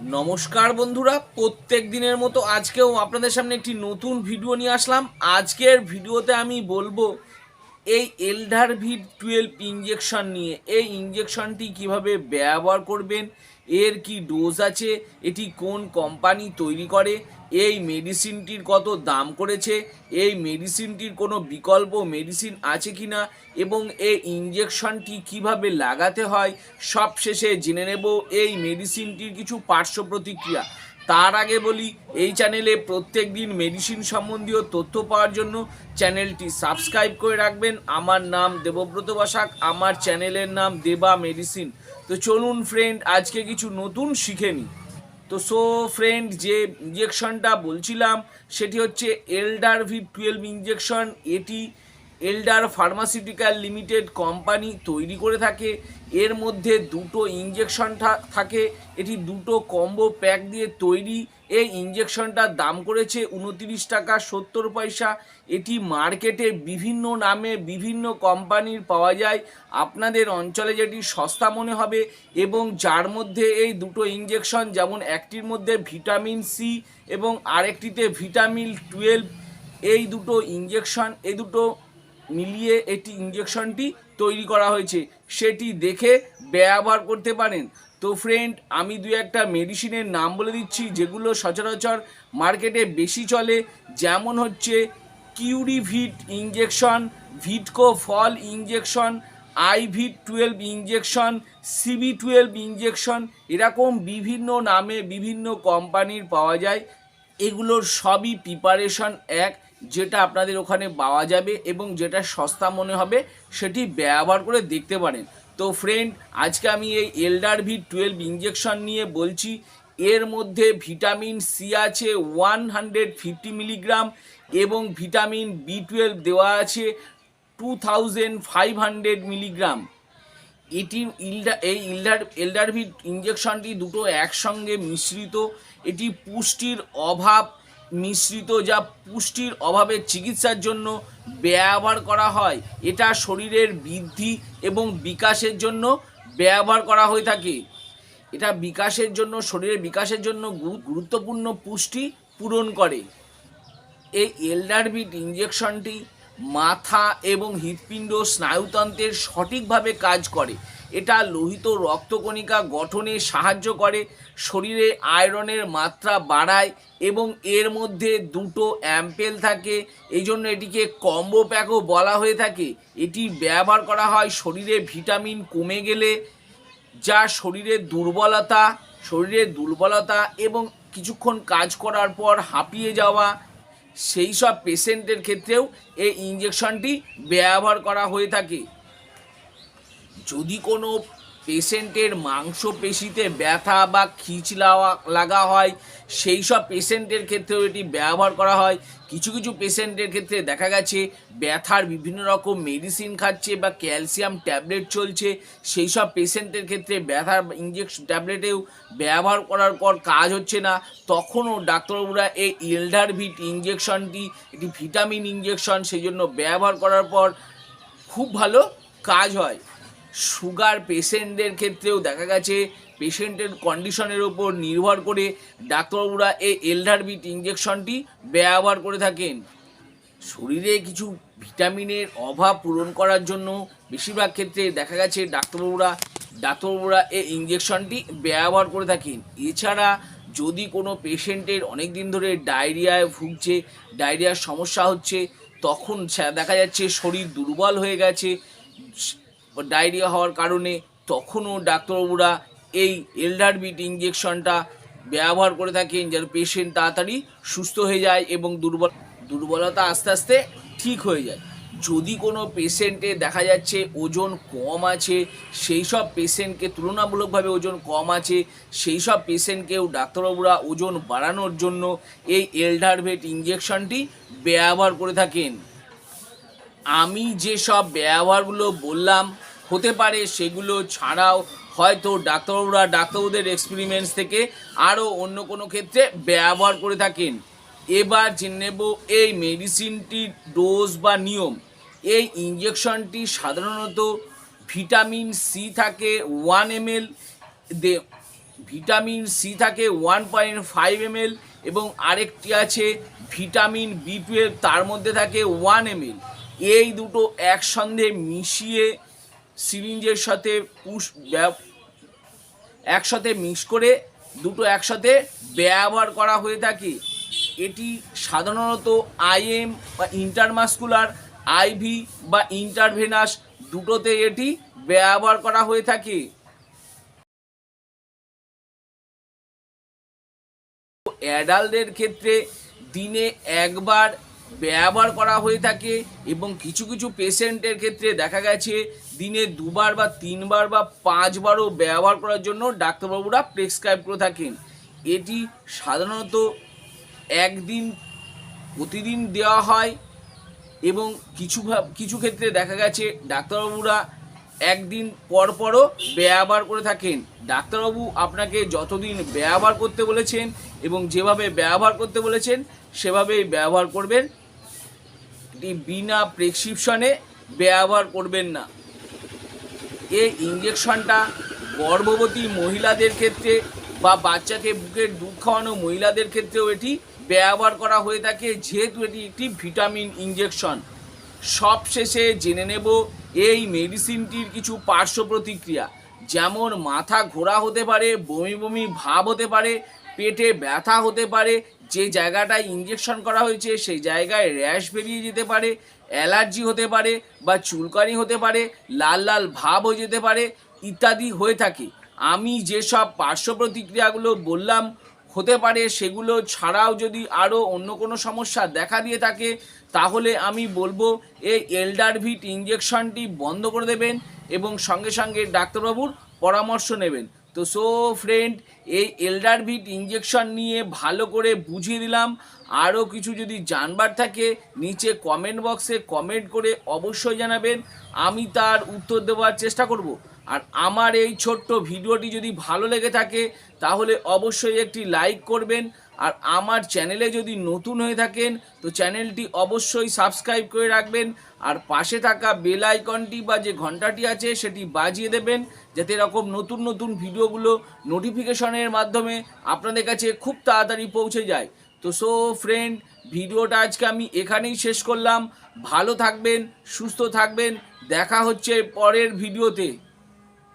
নমস্কার বন্ধুরা, প্রত্যেক দিনের মতো আজকেও আপনাদের সামনে একটি নতুন ভিডিও নিয়ে আসলাম। আজকের ভিডিওতে আমি বলবো এই এলডারভিট 12 ইঞ্জেকশন নিয়ে। এই ইঞ্জেকশনটি কিভাবে ব্যবহার করবেন, এর কি ডোজ আছে, এটি কোন কোম্পানি তৈরি করে, এই মেডিসিনটির কত দাম করেছে, এই মেডিসিনটির কোনো বিকল্প মেডিসিন আছে কি না, এবং এই ইঞ্জেকশনটি কিভাবে লাগাতে হয় সব শেষে জেনে নেব এই মেডিসিনটির কিছু পার্শ্ব প্রতিক্রিয়া। তার আগে বলি, এই চ্যানেলে প্রত্যেক দিন মেডিসিন সম্বন্ধীয় তথ্য পাওয়ার জন্য চ্যানেলটি সাবস্ক্রাইব করে রাখবেন। আমার নাম দেবব্রত বসাক, আমার চ্যানেলের নাম দেবা মেডিসিন। তো চলুন ফ্রেন্ড, আজকে কিছু নতুন শিখে নিই। তো ফ্রেন্ড, যে ইঞ্জেকশনটা বলছিলাম সেটি হচ্ছে এলডারভিট 12 ইঞ্জেকশন। এটি এল্ডার ফার্মাসিউটিক্যাল লিমিটেড কোম্পানি তৈরি করে থাকে। এর মধ্যে দুটো ইঞ্জেকশন থাকে। এটি দুটো কম্বো প্যাক দিয়ে তৈরি। এই ইঞ্জেকশনটার দাম করেছে 29 টাকা 70 পয়সা। এটি মার্কেটে বিভিন্ন নামে বিভিন্ন কোম্পানির পাওয়া যায়। আপনাদের অঞ্চলে যেটি সস্তা মনে হবে এবং যার মধ্যে এই দুটো ইঞ্জেকশন, যেমন একটির মধ্যে ভিটামিন সি এবং আরেকটিতে ভিটামিন 12, এই দুটো ইঞ্জেকশন, এই দুটো মিলিয়ে এটি ইঞ্জেকশনটি তৈরি করা হয়েছে, সেটি দেখে ব্যবহার করতে পারেন। তো ফ্রেন্ড, আমি দু একটা মেডিসিনের নাম বলে দিচ্ছি যেগুলো সচরাচর মার্কেটে বেশি চলে। যেমন হচ্ছে কিউরিভিট ইঞ্জেকশন, ভিটকো ফল ইঞ্জেকশন, আইভিট 12 ইঞ্জেকশন, সিবি 12 ইঞ্জেকশন, এরকম বিভিন্ন নামে বিভিন্ন কোম্পানির পাওয়া যায়। এগুলোর সবই প্রিপারেশন এক, যেটা আপনাদের ওখানে পাওয়া যাবে এবং যেটা সস্তা মনে হবে সেটি ব্যবহার করে দেখতে পারেন। তো ফ্রেন্ড, আজকে আমি এই এলডারভিট 12 ইঞ্জেকশন নিয়ে বলছি। এর মধ্যে ভিটামিন সি আছে 150 মিলিগ্রাম এবং ভিটামিন B12 দেওয়া আছে 2500 মিলিগ্রাম। এটি এলডারভিট ইঞ্জেকশনটি দুটো একসঙ্গে মিশ্রিত। এটি পুষ্টির অভাব মিশ্রিত, যা পুষ্টির অভাবের চিকিৎসার জন্য ব্যবহার করা হয়। এটা শরীরের বৃদ্ধি এবং বিকাশের জন্য ব্যবহার করা হয়ে থাকে। এটা বিকাশের জন্য, শরীরের বিকাশের জন্য গুরুত্বপূর্ণ পুষ্টি পূরণ করে। এই এলডারভিট ইঞ্জেকশনটি মাথা এবং হৃৎপিণ্ড স্নায়ুতন্ত্রের সঠিকভাবে কাজ করে। এটা লোহিত রক্তকণিকা গঠনে সাহায্য করে, শরীরে আয়রনের মাত্রা বাড়ায় এবং এর মধ্যে দুটো অ্যাম্পেল থাকে। এই জন্য এটিকে কম্বো প্যাকও বলা হয়ে থাকে। এটি ব্যবহার করা হয় শরীরে ভিটামিন কমে গেলে, যা শরীরের দুর্বলতা এবং কিছুক্ষণ কাজ করার পর হাঁপিয়ে যাওয়া, সেই সব পেশেন্টের ক্ষেত্রেও এই ইঞ্জেকশনটি ব্যবহার করা হয়ে থাকে। যদি কোনো পেশেন্টের মাংসপেশিতে ব্যথা বা খিঁচ লাগা হয়, সেই সব পেশেন্টের ক্ষেত্রেও এটি ব্যবহার করা হয়। কিছু কিছু পেশেন্টের ক্ষেত্রে দেখা গেছে ব্যথার বিভিন্ন রকম মেডিসিন খাচ্ছে বা ক্যালসিয়াম ট্যাবলেট চলছে, সেই সব পেশেন্টের ক্ষেত্রে ব্যথার ইঞ্জেকশন ট্যাবলেটেও ব্যবহার করার পর কাজ হচ্ছে না, তখনও ডাক্তারবাবুরা এই এলডারভিট ইঞ্জেকশনটি, এটি ভিটামিন ইঞ্জেকশন, সেই জন্য ব্যবহার করার পর খুব ভালো কাজ হয়। সুগার পেশেন্টদের ক্ষেত্রেও দেখা গেছে পেশেন্টের কন্ডিশনের ওপর নির্ভর করে ডাক্তারবাবুরা এই এলডারভিট ইঞ্জেকশনটি ব্যবহার করে থাকেন। শরীরে কিছু ভিটামিনের অভাব পূরণ করার জন্য বেশিরভাগ ক্ষেত্রে দেখা গেছে ডাক্তারবাবুরা এই ইঞ্জেকশনটি ব্যবহার করে থাকেন। এছাড়া যদি কোনো পেশেন্টের অনেক দিন ধরে ডায়রিয়ায় ভুগছে, ডায়রিয়ার সমস্যা হচ্ছে, তখন দেখা যাচ্ছে শরীর দুর্বল হয়ে গেছে ডায়রিয়া হওয়ার কারণে, তখনও ডাক্তারবাবুরা এই এলডারভিট ইঞ্জেকশনটা ব্যবহার করে থাকেন, যেন পেশেন্ট তাড়াতাড়ি সুস্থ হয়ে যায় এবং দুর্বলতা আস্তে আস্তে ঠিক হয়ে যায়। যদি কোনো পেশেন্টে দেখা যাচ্ছে ওজন কম আছে, সেই সব পেশেন্টকে তুলনামূলকভাবে ওজন কম আছে, সেই সব পেশেন্টকেও ডাক্তারবাবুরা ওজন বাড়ানোর জন্য এই এলডারভিট ইঞ্জেকশনটি ব্যবহার করে থাকেন। আমি যেসব ব্যবহারগুলো বললাম, হতে পারে সেগুলো ছাড়াও হয়তো ডাক্তারবাবুদের এক্সপেরিমেন্টস থেকে আরও অন্য কোনো ক্ষেত্রে ব্যবহার করে থাকেন। এবার জেনে নেব এই মেডিসিনটির ডোজ বা নিয়ম। এই ইঞ্জেকশনটি সাধারণত ভিটামিন সি থাকে 1 ml, ভিটামিন সি থাকে 1.5 ml এবং আরেকটি আছে ভিটামিন বি12, তার মধ্যে থাকে 1 ml। এই দুটো একসঙ্গে মিশিয়ে সিরিঞ্জের সাথে একসাথে মিক্স করে দুটো একসাথে ব্যবহার করা হয়ে থাকে। এটি সাধারণত আইএম বা ইন্টারমাসকুলার, আইভি বা ইন্টারভেনাস দুটোতে এটি ব্যবহার করা হয়ে থাকে। অ্যাডাল্টদের ক্ষেত্রে দিনে একবার ব্যবহার করা হয়ে থাকে এবং কিছু কিছু পেশেন্টের ক্ষেত্রে দেখা গেছে দিনে দুবার বা তিনবার বা পাঁচবারও ব্যবহার করার জন্য ডাক্তারবাবুরা প্রেসক্রাইব করে থাকেন। এটি সাধারণত একদিন প্রতিদিন দেওয়া হয় এবং কিছু ক্ষেত্রে দেখা গেছে ডাক্তারবাবুরা একদিন পরও ব্যবহার করে থাকেন। ডাক্তারবাবু আপনাকে যতদিন ব্যবহার করতে বলেছেন এবং যেভাবে ব্যবহার করতে বলেছেন সেভাবেই ব্যবহার করবেন, এটি বিনা প্রেসক্রিপশনে ব্যবহার করবেন না। এই ইঞ্জেকশনটা গর্ভবতী মহিলাদের ক্ষেত্রে বা বাচ্চাকে বুকের দুধ খাওয়ানো মহিলাদের ক্ষেত্রেও এটি ব্যবহার করা হয়ে থাকে, যেহেতু এটি একটি ভিটামিন ইঞ্জেকশন। সবশেষে জেনে নেব এই মেডিসিনটির কিছু পার্শ্ব প্রতিক্রিয়া, যেমন মাথা ঘোরা হতে পারে, বমি বমি ভাব হতে পারে, পেটে ব্যথা হতে পারে, যে জায়গাটায় ইঞ্জেকশন করা হয়েছে সেই জায়গায় র্যাশ বেরিয়ে যেতে পারে, অ্যালার্জি হতে পারে বা চুলকানি হতে পারে, লাল লাল ভাব হয়ে যেতে পারে ইত্যাদি হয়ে থাকে। আমি যেসব পার্শ্ব প্রতিক্রিয়াগুলো বললাম হতে পারে, সেগুলো ছাড়াও যদি আরও অন্য কোনো সমস্যা দেখা দিয়ে থাকে তাহলে আমি বলবো এই এল্ডারভিট ইঞ্জেকশনটি বন্ধ করে দেবেন এবং সঙ্গে সঙ্গে ডাক্তারবাবুর পরামর্শ নেবেন। তো ফ্রেন্ড, এই এল্ডারভিট ইঞ্জেকশন নিয়ে ভালো করে বুঝিয়ে দিলাম। আরও কিছু যদি জানবার থাকে নিচে কমেন্ট বক্সে কমেন্ট করে অবশ্যই জানাবেন, আমি তার উত্তর দেওয়ার চেষ্টা করব। আর আমার এই ছোট্ট ভিডিওটি যদি ভালো লেগে থাকে তাহলে অবশ্যই একটি লাইক করবেন। আর আমার চ্যানেলে যদি নতুন হয়ে থাকেন তো চ্যানেলটি অবশ্যই সাবস্ক্রাইব করে রাখবেন আর পাশে থাকা বেল আইকনটি বা যে ঘন্টাটি আছে সেটি বাজিয়ে দেবেন, যাতে এরকম নতুন নতুন ভিডিওগুলো নোটিফিকেশনের মাধ্যমে আপনাদের কাছে খুব তাড়াতাড়ি পৌঁছে যায়। তো ফ্রেন্ড, ভিডিওটা আজকে আমি এখানেই শেষ করলাম। ভালো থাকবেন, সুস্থ থাকবেন, দেখা হচ্ছে পরের ভিডিওতে।